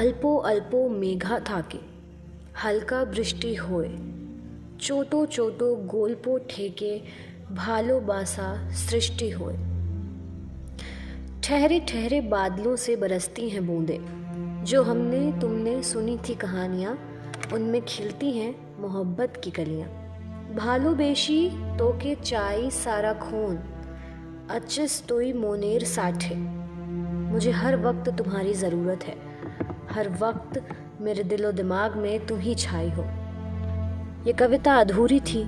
अल्पो अल्पो मेघा थाके हल्का वृष्टि होए चोटो चोटो गोलपो ठेके भालो बासा सृष्टि होए। ठहरे ठहरे बादलों से बरसती हैं बूंदें, जो हमने तुमने सुनी थी कहानियाँ, उनमें खिलती हैं मोहब्बत की कलियाँ। भालो बेशी तो के चाई सारा खून अचिस तोई मोनेर साठे। मुझे हर वक्त तुम्हारी ज़रूरत है, हर वक्त मेरे दिलो दिमाग में तुम ही छाई हो। ये कविता अधूरी थी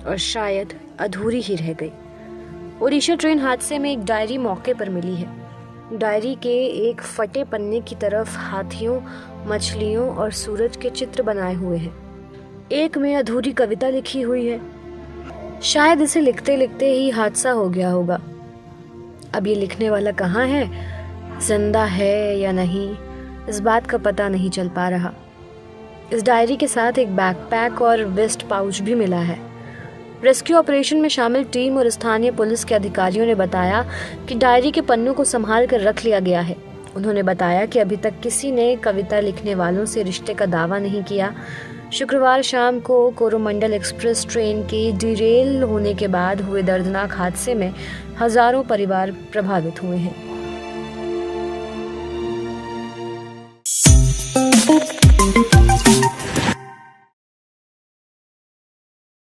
और शायद अधूरी ही रह गई। ओडिशा ट्रेन हादसे में एक डायरी मौके पर मिली है। डायरी के एक फटे पन्ने की तरफ हाथियों, मछलियों और सूरज के चित्र बनाए हुए हैं। एक में अधूरी कविता लिखी हुई है। शायद इसे लिखते लिखते ही हादसा हो गया होगा। अब ये लिखने वाला कहाँ है, जिंदा है या नहीं, इस बात का पता नहीं चल पा रहा। इस डायरी के साथ एक बैकपैक और वेस्ट पाउच भी मिला है। रेस्क्यू ऑपरेशन में शामिल टीम और स्थानीय पुलिस के अधिकारियों ने बताया कि डायरी के पन्नों को संभाल कर रख लिया गया है। उन्होंने बताया कि अभी तक किसी ने कविता लिखने वालों से रिश्ते का दावा नहीं किया। शुक्रवार शाम को कोरोमंडल एक्सप्रेस ट्रेन के डिरेल होने के बाद हुए दर्दनाक हादसे में हजारों परिवार प्रभावित हुए हैं।